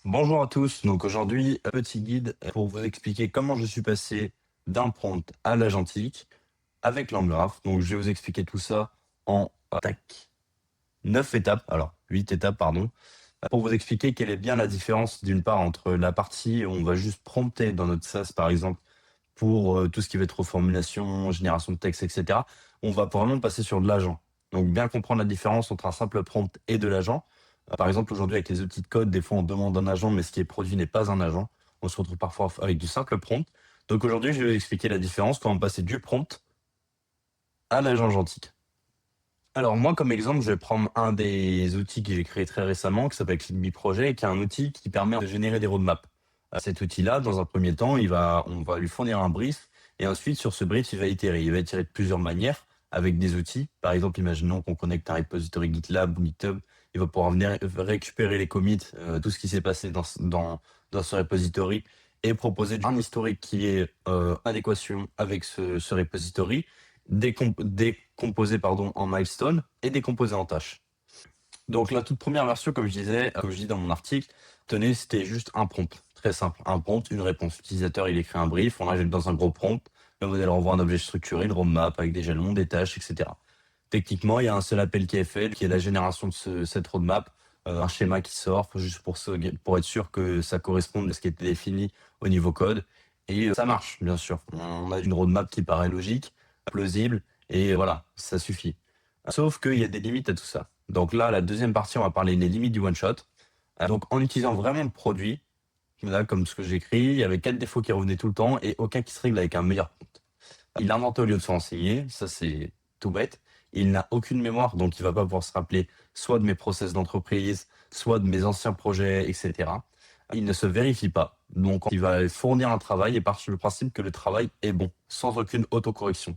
Bonjour à tous. Donc aujourd'hui, un petit guide pour vous expliquer comment je suis passé d'un prompt à l'agentique avec l'Anggraph. Donc je vais vous expliquer tout ça en tac, 9 étapes, alors 8 étapes, pardon, pour vous expliquer quelle est bien la différence d'une part entre la partie où on va juste prompter dans notre SaaS par exemple pour tout ce qui va être reformulation, génération de texte, etc. On va vraiment passer sur de l'agent. Donc bien comprendre la différence entre un simple prompt et de l'agent. Par exemple, aujourd'hui, avec les outils de code, des fois, on demande un agent, mais ce qui est produit n'est pas un agent. On se retrouve parfois avec du simple prompt. Donc aujourd'hui, je vais expliquer la différence quand on passe du prompt à l'agent agentique. Alors moi, comme exemple, je vais prendre un des outils que j'ai créé très récemment, qui s'appelle ClickBee Project, et qui est un outil qui permet de générer des roadmaps. Cet outil-là, dans un premier temps, on va lui fournir un brief, et ensuite, sur ce brief, il va itérer. Il va itérer de plusieurs manières, avec des outils. Par exemple, imaginons qu'on connecte un repository GitLab ou GitHub, il va pouvoir venir récupérer les commits, tout ce qui s'est passé dans ce repository, et proposer un historique qui est en adéquation avec ce repository, décomposé pardon, en milestone et décomposé en tâches. Donc la toute première version, comme je disais, comme je dis dans mon article, tenez, c'était juste un prompt. Très simple. Un prompt, une réponse. L'utilisateur, il écrit un brief, on l'injecte dans un gros prompt, le modèle renvoie un objet structuré, une roadmap avec des jalons, des tâches, etc. Techniquement, il y a un seul appel qui est fait, qui est la génération de cette roadmap, un schéma qui sort, juste pour être sûr que ça corresponde à ce qui était défini au niveau code. Et ça marche, bien sûr. On a une roadmap qui paraît logique, plausible, et voilà, ça suffit. Sauf qu'il y a des limites à tout ça. Donc là, la deuxième partie, on va parler des limites du one-shot. Donc en utilisant vraiment le produit, là, comme ce que j'écris, il y avait 4 défauts qui revenaient tout le temps et aucun qui se règle avec un meilleur prompt. Il inventait au lieu de se renseigner, ça c'est tout bête. Il n'a aucune mémoire, donc il va pas pouvoir se rappeler soit de mes process d'entreprise, soit de mes anciens projets, etc. Il ne se vérifie pas, donc il va fournir un travail et part sur le principe que le travail est bon, sans aucune autocorrection.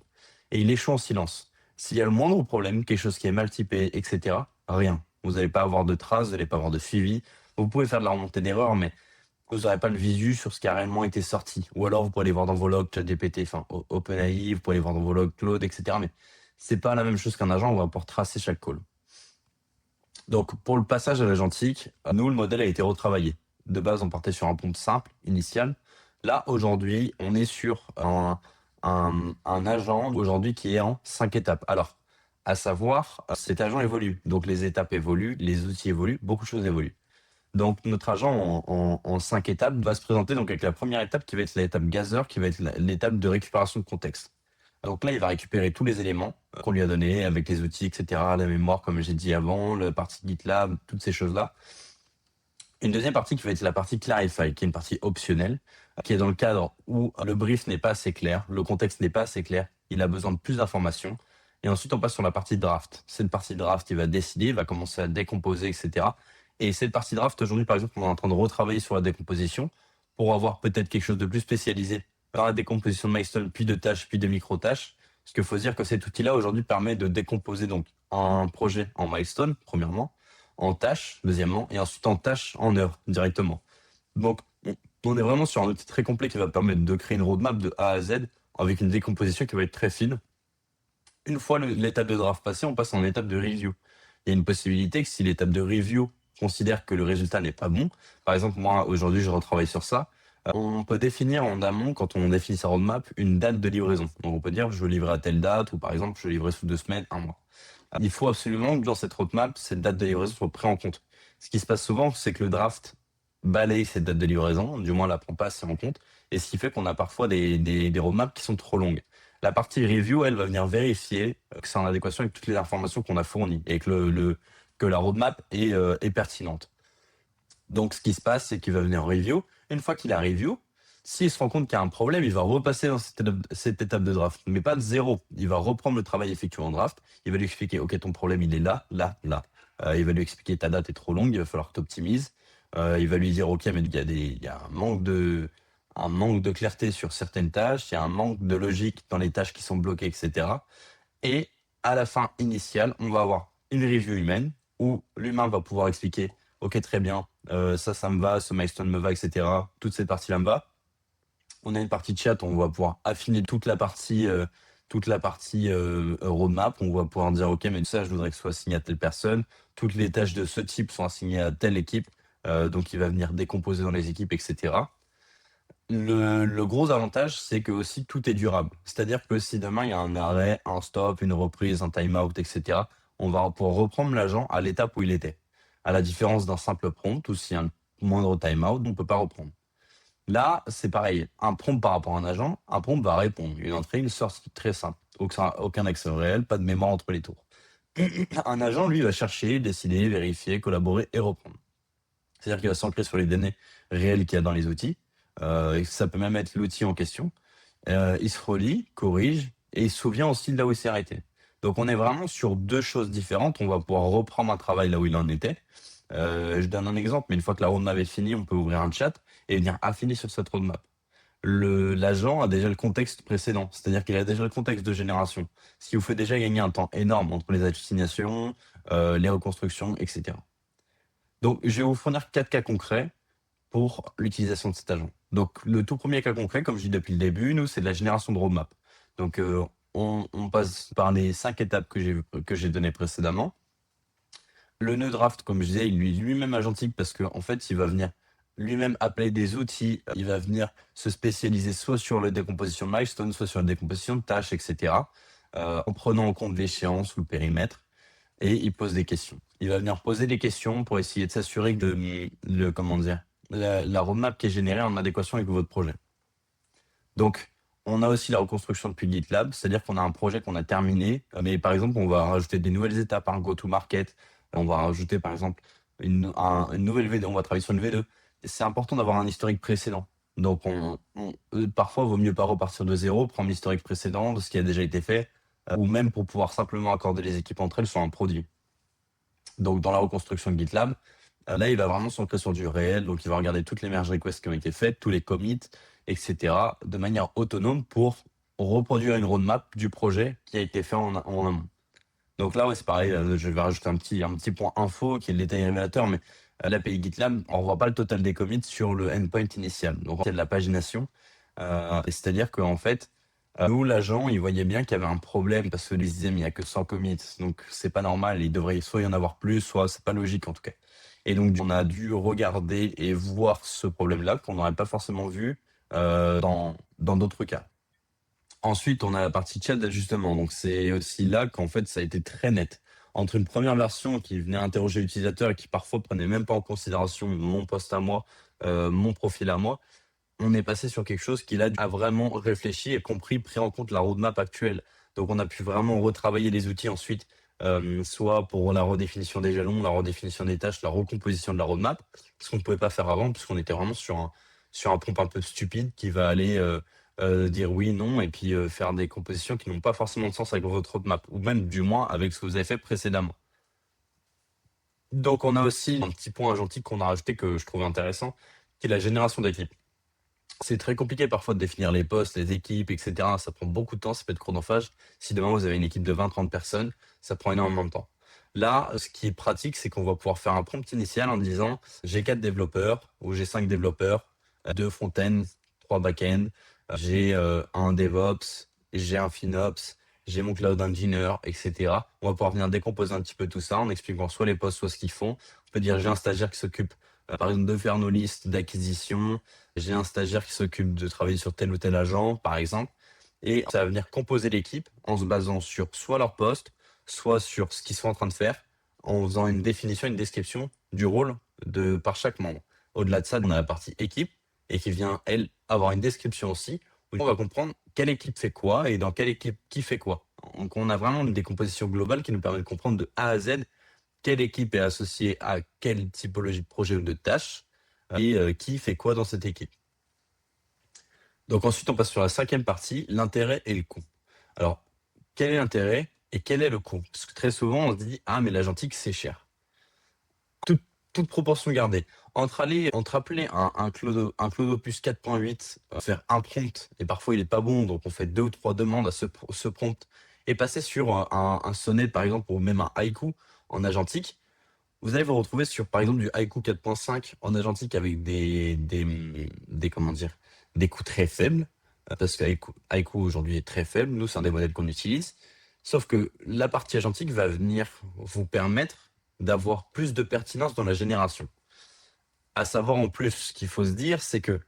Et il échoue en silence. S'il y a le moindre problème, quelque chose qui est mal typé, etc., rien. Vous n'allez pas avoir de traces, vous n'allez pas avoir de suivi. Vous pouvez faire de la remontée d'erreurs, mais vous n'aurez pas le visu sur ce qui a réellement été sorti. Ou alors, vous pouvez aller voir dans vos logs ChatGPT, enfin, OpenAI, vous pouvez aller voir dans vos logs Claude, etc. Mais c'est pas la même chose qu'un agent, on va pouvoir tracer chaque call. Donc, pour le passage à l'agentique, nous, le modèle a été retravaillé. De base, on partait sur un prompt simple, initial. Là, aujourd'hui, on est sur un agent aujourd'hui qui est en 5 étapes. Alors, à savoir, cet agent évolue. Donc, les étapes évoluent, les outils évoluent, beaucoup de choses évoluent. Donc, notre agent en 5 étapes va se présenter donc avec la première étape qui va être l'étape Gather, qui va être l'étape de récupération de contexte. Donc là, il va récupérer tous les éléments qu'on lui a donnés avec les outils, etc., la mémoire, comme j'ai dit avant, la partie GitLab, toutes ces choses-là. Une deuxième partie qui va être la partie Clarify, qui est une partie optionnelle, qui est dans le cadre où le brief n'est pas assez clair, le contexte n'est pas assez clair, il a besoin de plus d'informations. Et ensuite, on passe sur la partie draft. Cette partie draft, il va décider, il va commencer à décomposer, etc. Et cette partie draft, aujourd'hui, par exemple, on est en train de retravailler sur la décomposition pour avoir peut-être quelque chose de plus spécialisé dans la décomposition de milestone, puis de tâches, puis de micro-tâches. Parce qu'il faut se dire que cet outil-là, aujourd'hui, permet de décomposer donc un projet en milestone, premièrement, en tâches, deuxièmement, et ensuite en tâches en heures directement. Donc, on est vraiment sur un outil très complet qui va permettre de créer une roadmap de A à Z avec une décomposition qui va être très fine. Une fois l'étape de draft passée, on passe en étape de review. Il y a une possibilité que si l'étape de review considère que le résultat n'est pas bon, par exemple, moi, aujourd'hui, je retravaille sur ça, on peut définir en amont, quand on définit sa roadmap, une date de livraison. Donc, on peut dire, je veux livrer à telle date, ou par exemple, je veux livrer sous 2 semaines, un mois. Il faut absolument que dans cette roadmap, cette date de livraison soit prise en compte. Ce qui se passe souvent, c'est que le draft balaye cette date de livraison, du moins la prend pas assez en compte, et ce qui fait qu'on a parfois des roadmaps qui sont trop longues. La partie review, elle va venir vérifier que c'est en adéquation avec toutes les informations qu'on a fournies et que, que la roadmap est pertinente. Donc, ce qui se passe, c'est qu'il va venir en review. Une fois qu'il a review, s'il se rend compte qu'il y a un problème, il va repasser dans cette étape de draft, mais pas de zéro. Il va reprendre le travail effectué en draft. Il va lui expliquer, OK, ton problème, il est là, là, là. Il va lui expliquer, ta date est trop longue, il va falloir que tu optimises. Il va lui dire, OK, mais il y a un manque de clarté sur certaines tâches, il y a un manque de logique dans les tâches qui sont bloquées, etc. Et à la fin initiale, on va avoir une review humaine où l'humain va pouvoir expliquer, OK, très bien, ça me va, ce milestone me va, etc. Toute cette partie-là me va. On a une partie chat, on va pouvoir affiner toute la partie roadmap. On va pouvoir dire, OK, mais ça, je voudrais que ce soit assigné à telle personne. Toutes les tâches de ce type sont assignées à telle équipe. donc il va venir décomposer dans les équipes, etc. Le gros avantage, c'est que aussi tout est durable. C'est-à-dire que si demain il y a un arrêt, un stop, une reprise, un time-out, etc., on va pouvoir reprendre l'agent à l'étape où il était. À la différence d'un simple prompt, ou si un moindre time-out, on ne peut pas reprendre. Là, c'est pareil. Un prompt par rapport à un agent, un prompt va répondre. Une entrée, une sortie, très simple. Aucun accès réel, pas de mémoire entre les tours. Un agent, lui, va chercher, décider, vérifier, collaborer et reprendre. C'est-à-dire qu'il va s'ancrer sur les données réelles qu'il y a dans les outils. Et ça peut même être l'outil en question. Il se relie, corrige et il se souvient aussi de là où il s'est arrêté. Donc on est vraiment sur deux choses différentes. On va pouvoir reprendre un travail là où il en était. Je donne un exemple, mais une fois que la roadmap est finie, on peut ouvrir un chat et venir affiner sur cette roadmap. L'agent a déjà le contexte précédent, c'est-à-dire qu'il a déjà le contexte de génération, ce qui vous fait déjà gagner un temps énorme entre les assignations, les reconstructions, etc. Donc je vais vous fournir 4 cas concrets pour l'utilisation de cet agent. Donc, le tout premier cas concret, comme je dis depuis le début, nous, c'est de la génération de roadmap. Donc, on passe par les 5 étapes que j'ai données précédemment. Le nœud draft, comme je disais, il est lui-même agentique parce qu'en fait, il va venir lui-même appeler des outils, il va venir se spécialiser soit sur la décomposition de milestone, soit sur la décomposition de tâches, etc., en prenant en compte l'échéance ou le périmètre, et il pose des questions. Il va venir poser des questions pour essayer de s'assurer que comment dire, la roadmap qui est générée est en adéquation avec votre projet. Donc, on a aussi la reconstruction depuis GitLab, c'est-à-dire qu'on a un projet qu'on a terminé, mais par exemple, on va rajouter des nouvelles étapes, un go-to-market, on va rajouter par exemple une nouvelle V2, on va travailler sur une V2. C'est important d'avoir un historique précédent. Donc, parfois, il vaut mieux pas repartir de zéro, prendre l'historique précédent de ce qui a déjà été fait, ou même pour pouvoir simplement accorder les équipes entre elles sur un produit. Donc, dans la reconstruction de GitLab, là, il va vraiment s'ancrer sur du réel. Donc, il va regarder toutes les merge requests qui ont été faites, tous les commits, etc., de manière autonome pour reproduire une roadmap du projet qui a été fait en amont. Donc là, ouais, c'est pareil. Je vais rajouter un petit point info qui est le détail révélateur, mais l'API GitLab, on ne voit pas le total des commits sur le endpoint initial. Donc, il y a de la pagination. Et c'est-à-dire qu'en fait, nous, l'agent, il voyait bien qu'il y avait un problème parce que les dixièmes, il n'y a que 100 commits. Donc, c'est pas normal. Il devrait soit y en avoir plus, soit c'est pas logique en tout cas. Et donc, on a dû regarder et voir ce problème-là qu'on n'aurait pas forcément vu dans d'autres cas. Ensuite, on a la partie chat d'ajustement. Donc, c'est aussi là qu'en fait, ça a été très net. Entre une première version qui venait interroger l'utilisateur et qui parfois prenait même pas en considération mon poste à moi, mon profil à moi, on est passé sur quelque chose qui là a vraiment réfléchi et compris, pris en compte la roadmap actuelle. Donc on a pu vraiment retravailler les outils ensuite, soit pour la redéfinition des jalons, la redéfinition des tâches, la recomposition de la roadmap, ce qu'on ne pouvait pas faire avant, puisqu'on était vraiment sur un prompt un peu stupide qui va aller dire oui, non, et puis faire des compositions qui n'ont pas forcément de sens avec votre roadmap, ou même du moins avec ce que vous avez fait précédemment. Donc on a aussi un petit point agentique qu'on a rajouté que je trouve intéressant, qui est la génération d'équipes. C'est très compliqué parfois de définir les postes, les équipes, etc. Ça prend beaucoup de temps, ça peut être chronophage. Si demain vous avez une équipe de 20-30 personnes, ça prend énormément de temps. Là, ce qui est pratique, c'est qu'on va pouvoir faire un prompt initial en disant j'ai 4 développeurs ou j'ai 5 développeurs, 2 front-end, 3 back-end, j'ai un DevOps, j'ai un FinOps, j'ai mon Cloud Engineer, etc. On va pouvoir venir décomposer un petit peu tout ça en expliquant soit les postes, soit ce qu'ils font. On peut dire j'ai un stagiaire qui s'occupe, par exemple, de faire nos listes d'acquisition, j'ai un stagiaire qui s'occupe de travailler sur tel ou tel agent, par exemple, et ça va venir composer l'équipe en se basant sur soit leur poste, soit sur ce qu'ils sont en train de faire, en faisant une définition, une description du rôle par chaque membre. Au-delà de ça, on a la partie équipe, et qui vient, elle, avoir une description aussi, où on va comprendre quelle équipe fait quoi et dans quelle équipe qui fait quoi. Donc on a vraiment une décomposition globale qui nous permet de comprendre de A à Z quelle équipe est associée à quelle typologie de projet ou de tâche, et qui fait quoi dans cette équipe. Donc ensuite, on passe sur la cinquième partie, l'intérêt et le coût. Alors, quel est l'intérêt et quel est le coût? Parce que très souvent, on se dit, ah, mais l'agentique, c'est cher. Toute proportion gardée. Entre appeler un Cloud Opus 4.8, faire un prompt, et parfois il est pas bon, donc on fait 2 ou 3 demandes à ce prompt, et passer sur un sonnet, par exemple, ou même un haïku en agentique, vous allez vous retrouver sur, par exemple, du Haiku 4.5 en agentique avec comment dire, des coûts très faibles, parce que Haiku aujourd'hui est très faible. Nous, c'est un des modèles qu'on utilise. Sauf que la partie agentique va venir vous permettre d'avoir plus de pertinence dans la génération. À savoir en plus, ce qu'il faut se dire, c'est que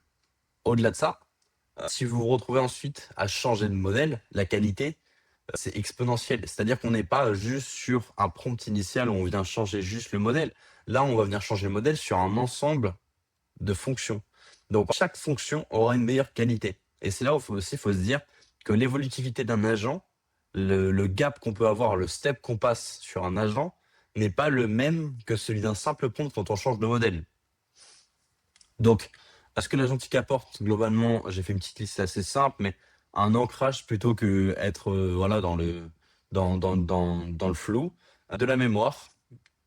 au-delà de ça, si vous vous retrouvez ensuite à changer de modèle, la qualité, c'est exponentiel. C'est-à-dire qu'on n'est pas juste sur un prompt initial où on vient changer juste le modèle. Là, on va venir changer le modèle sur un ensemble de fonctions. Donc, chaque fonction aura une meilleure qualité. Et c'est là où faut se dire que l'évolutivité d'un agent, le gap qu'on peut avoir, le step qu'on passe sur un agent, n'est pas le même que celui d'un simple prompt quand on change de modèle. Donc, à ce que l'agentique apporte, globalement, j'ai fait une petite liste assez simple, mais un ancrage plutôt que être voilà, dans le flou, de la mémoire,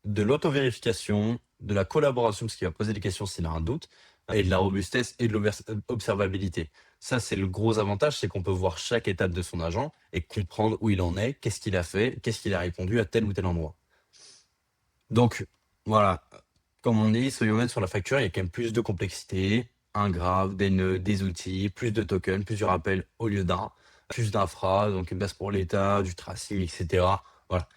de l'auto-vérification, de la collaboration, parce qu'il va poser des questions s'il a un doute, et de la robustesse et de l'observabilité. Ça, c'est le gros avantage, c'est qu'on peut voir chaque étape de son agent et comprendre où il en est, qu'est-ce qu'il a fait, qu'est-ce qu'il a répondu à tel ou tel endroit. Donc, voilà, comme on dit, soyons honnêtes sur la facture, il y a quand même plus de complexité, un graphe, des nœuds, des outils, plus de tokens, plusieurs rappels au lieu d'un, plus d'infra, donc une base pour l'état, du tracing, etc. Voilà.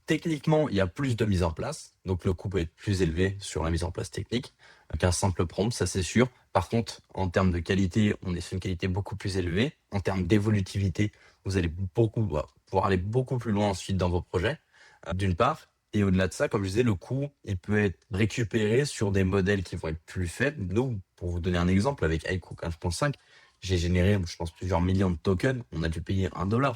Techniquement, il y a plus de mise en place, donc le coût peut être plus élevé sur la mise en place technique qu'un simple prompt, ça c'est sûr. Par contre, en termes de qualité, on est sur une qualité beaucoup plus élevée. En termes d'évolutivité, vous allez pouvoir aller beaucoup plus loin ensuite dans vos projets, d'une part. Et au-delà de ça, comme je disais, le coût, il peut être récupéré sur des modèles qui vont être plus faibles. Nous, pour vous donner un exemple, avec iQOO 15.5, j'ai généré, je pense, plusieurs millions de tokens. On a dû payer 1 $.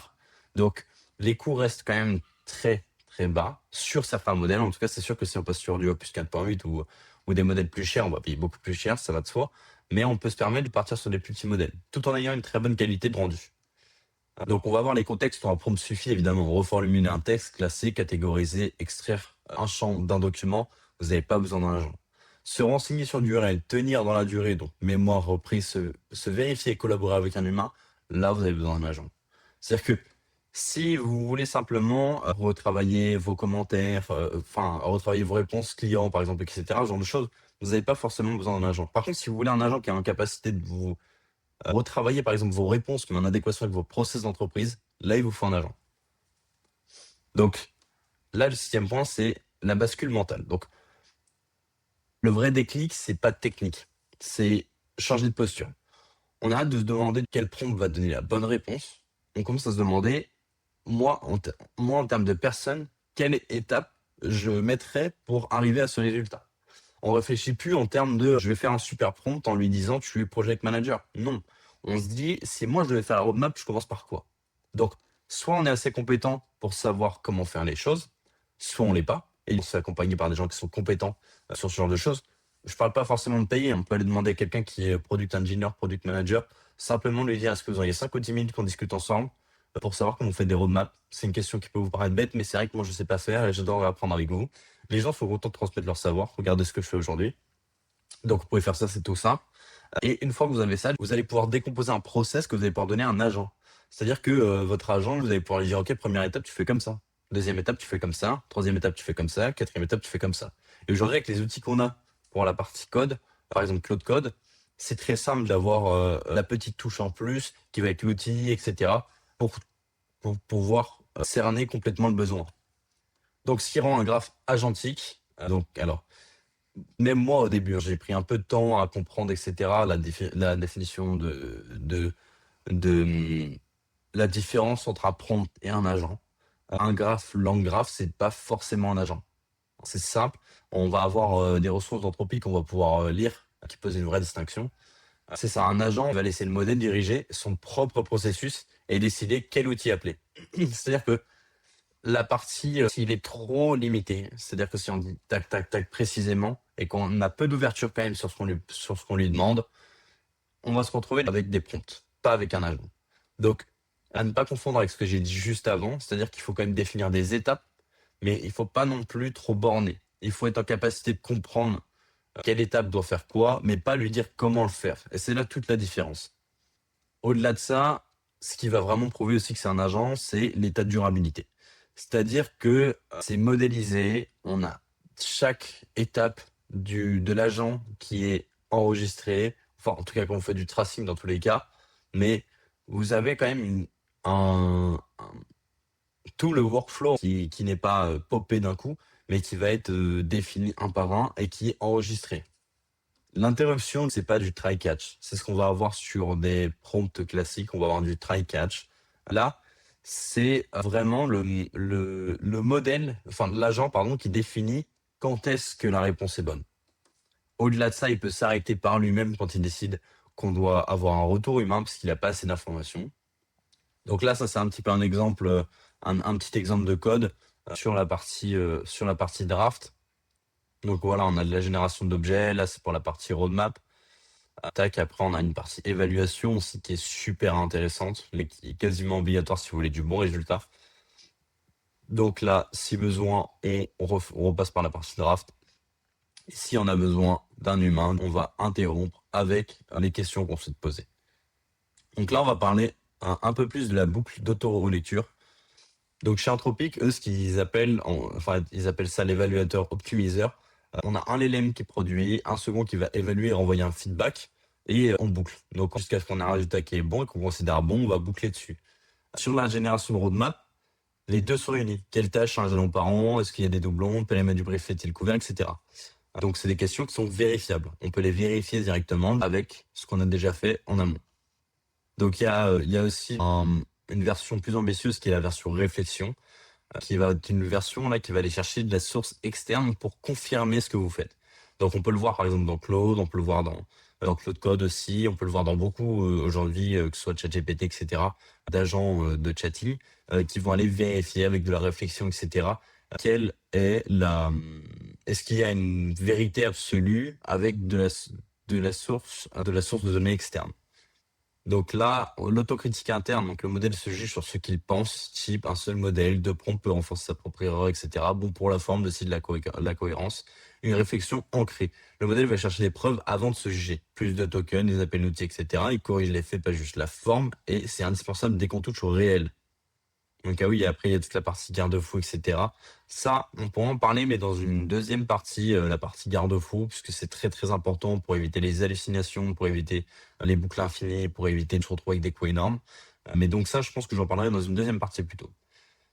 Donc, les coûts restent quand même très, très bas sur certains modèles. En tout cas, c'est sûr que si on passe sur du Opus 4.8 ou des modèles plus chers, on va payer beaucoup plus cher, ça va de soi. Mais on peut se permettre de partir sur des plus petits modèles, tout en ayant une très bonne qualité de rendu. Donc, on va voir les contextes où un prompt suffit, évidemment. Reformuler un texte, classer, catégoriser, extraire un champ d'un document. Vous n'avez pas besoin d'un agent. Se renseigner sur du URL, tenir dans la durée, donc mémoire reprise, se vérifier et collaborer avec un humain, là, vous avez besoin d'un agent. C'est-à-dire que si vous voulez simplement retravailler vos commentaires, enfin, retravailler vos réponses clients, par exemple, etc., ce genre de choses, vous n'avez pas forcément besoin d'un agent. Par contre, si vous voulez un agent qui a une capacité de vous retravailler par exemple vos réponses qui sont en adéquation avec vos process d'entreprise, là il vous faut un agent. Donc là le 6e point c'est la bascule mentale. Donc le vrai déclic c'est pas technique, c'est changer de posture. On arrête de se demander quel prompt va donner la bonne réponse. On commence à se demander moi en termes de personne, quelle étape je mettrais pour arriver à ce résultat. On réfléchit plus en termes de je vais faire un super prompt en lui disant tu es project manager. Non. On se dit si moi je devais faire la roadmap, je commence par quoi? Donc, soit on est assez compétent pour savoir comment faire les choses, soit on l'est pas, et on se fait accompagner par des gens qui sont compétents sur ce genre de choses. Je parle pas forcément de payer, on peut aller demander à quelqu'un qui est product engineer, product manager, simplement lui dire est-ce que vous auriez 5 ou 10 minutes qu'on discute ensemble pour savoir comment on fait des roadmaps. C'est une question qui peut vous paraître bête, mais c'est vrai que moi je sais pas faire et j'adore apprendre avec vous. Les gens sont contents de transmettre leur savoir. Regardez ce que je fais aujourd'hui. Donc, vous pouvez faire ça, c'est tout simple. Et une fois que vous avez ça, vous allez pouvoir décomposer un process que vous allez pouvoir donner à un agent. C'est-à-dire que votre agent, vous allez pouvoir lui dire, OK, première étape, tu fais comme ça. Deuxième étape, tu fais comme ça. Troisième étape, tu fais comme ça. Quatrième étape, tu fais comme ça. Et aujourd'hui, avec les outils qu'on a pour la partie code, par exemple Claude Code, c'est très simple d'avoir la petite touche en plus qui va avec l'outil, etc. pour, pour pouvoir cerner complètement le besoin. Donc, ce qui rend un graphe agentique, alors, même moi au début, hein, j'ai pris un peu de temps à comprendre, etc., la définition de la différence entre un prompt et un agent. Un graphe, lang graph, c'est pas forcément un agent. C'est simple. On va avoir des ressources d'entropie qu'on va pouvoir lire, qui posent une vraie distinction. C'est ça, un agent va laisser le modèle diriger son propre processus et décider quel outil appeler. C'est-à-dire que la partie, s'il est trop limité, c'est-à-dire que si on dit tac, tac, tac précisément et qu'on a peu d'ouverture quand même sur ce qu'on lui demande, on va se retrouver avec des prompts, pas avec un agent. Donc, à ne pas confondre avec ce que j'ai dit juste avant, c'est-à-dire qu'il faut quand même définir des étapes, mais il faut pas non plus trop borner. Il faut être en capacité de comprendre quelle étape doit faire quoi, mais pas lui dire comment le faire. Et c'est là toute la différence. Au-delà de ça, ce qui va vraiment prouver aussi que c'est un agent, c'est l'état de durabilité. C'est-à-dire que c'est modélisé, on a chaque étape de l'agent qui est enregistrée, enfin en tout cas quand on fait du tracing dans tous les cas, mais vous avez quand même tout le workflow qui n'est pas popé d'un coup, mais qui va être défini un par un et qui est enregistré. L'interruption, c'est pas du try-catch. C'est ce qu'on va avoir sur des prompts classiques. On va avoir du try-catch. Là, c'est vraiment le modèle, enfin l'agent, pardon, qui définit quand est-ce que la réponse est bonne. Au-delà de ça, il peut s'arrêter par lui-même quand il décide qu'on doit avoir un retour humain parce qu'il n'a pas assez d'informations. Donc là, ça c'est un petit peu un exemple, un petit exemple de code sur la partie draft. Donc voilà, on a de la génération d'objets. Là, c'est pour la partie roadmap. Tac, après, on a une partie évaluation aussi qui est super intéressante, mais qui est quasiment obligatoire si vous voulez du bon résultat. Donc là, si besoin, on repasse par la partie draft. Et si on a besoin d'un humain, on va interrompre avec les questions qu'on souhaite poser. Donc là, on va parler un peu plus de la boucle d'auto-relecture. Donc chez Anthropic, eux, ce qu'ils appellent, ils appellent ça l'évaluateur optimiseur. On a un LLM qui produit, un second qui va évaluer et renvoyer un feedback, et on boucle. Donc jusqu'à ce qu'on ait un résultat qui est bon et qu'on considère bon, on va boucler dessus. Sur la génération de roadmap, les deux sont réunis. Quelles tâches changeront par an? Est-ce qu'il y a des doublons? Le périmètre du brief est-il couvert, etc. Donc c'est des questions qui sont vérifiables. On peut les vérifier directement avec ce qu'on a déjà fait en amont. Donc il y a aussi une version plus ambitieuse qui est la version réflexion, qui va être une version là qui va aller chercher de la source externe pour confirmer ce que vous faites. Donc on peut le voir par exemple dans Claude, on peut le voir dans Claude Code aussi, on peut le voir dans beaucoup aujourd'hui, que ce soit ChatGPT, etc., d'agents de chatting qui vont aller vérifier avec de la réflexion, etc., quelle est est-ce qu'il y a une vérité absolue avec de la source de données externe. Donc là, l'autocritique interne, donc le modèle se juge sur ce qu'il pense, type un seul modèle, deux prompts peut renforcer sa propre erreur, etc. Bon pour la forme, décide la cohérence. Une réflexion ancrée. Le modèle va chercher des preuves avant de se juger. Plus de tokens, des appels d'outils, etc. Il corrige les faits, pas juste la forme, et c'est indispensable dès qu'on touche au réel. Donc ah oui, après il y a toute la partie garde-fou, etc. Ça, on pourra en parler, mais dans une deuxième partie, la partie garde-fou, puisque c'est très très important pour éviter les hallucinations, pour éviter les boucles infinies, pour éviter de se retrouver avec des coûts énormes. Mais donc ça, je pense que j'en parlerai dans une deuxième partie plutôt.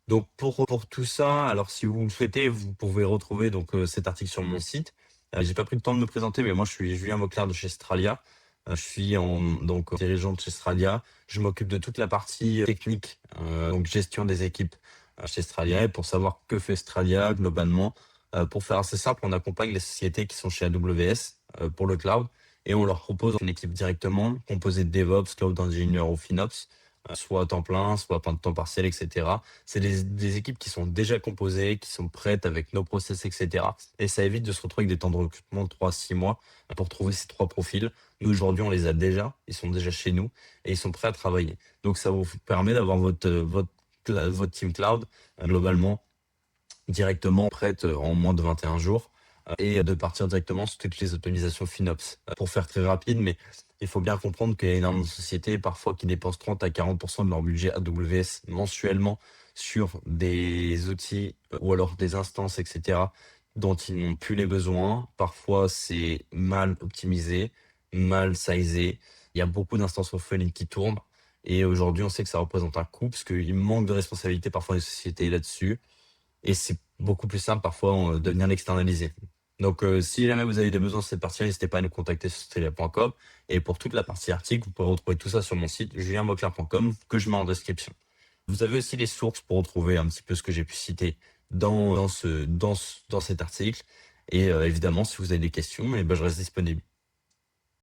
Donc pour tout ça, alors si vous le souhaitez, vous pouvez retrouver donc cet article sur mon site. J'ai pas pris le temps de me présenter, mais moi je suis Julien Mauclair de chez Stralia. Je suis donc dirigeant de chez Stralia. Je m'occupe de toute la partie technique, donc gestion des équipes chez Stralia. Et pour savoir que fait Stralia globalement, pour faire assez simple, on accompagne les sociétés qui sont chez AWS pour le cloud et on leur propose une équipe directement composée de DevOps, Cloud Engineer ou FinOps, soit à temps plein, soit à temps partiel, etc. C'est des équipes qui sont déjà composées, qui sont prêtes avec nos process, etc. Et ça évite de se retrouver avec des temps de recrutement de 3 à 6 mois pour trouver ces trois profils. Nous, aujourd'hui, on les a déjà, ils sont déjà chez nous et ils sont prêts à travailler. Donc, ça vous permet d'avoir votre team cloud, globalement, directement prête en moins de 21 jours et de partir directement sur toutes les optimisations FinOps. Pour faire très rapide, mais il faut bien comprendre qu'il y a énormément de sociétés parfois qui dépensent 30 à 40% de leur budget AWS mensuellement sur des outils ou alors des instances, etc., dont ils n'ont plus les besoins. Parfois, c'est mal optimisé, mal sizé. Il y a beaucoup d'instances orphelines qui tournent. Et aujourd'hui, on sait que ça représente un coût parce qu'il manque de responsabilité parfois des sociétés là-dessus. Et c'est beaucoup plus simple parfois de venir l'externaliser. Donc, si jamais vous avez des besoins sur cette partie, n'hésitez pas à nous contacter sur stelia.com. Et pour toute la partie article, vous pouvez retrouver tout ça sur mon site julienmauclair.com que je mets en description. Vous avez aussi les sources pour retrouver un petit peu ce que j'ai pu citer dans cet article. Et évidemment, si vous avez des questions, je reste disponible.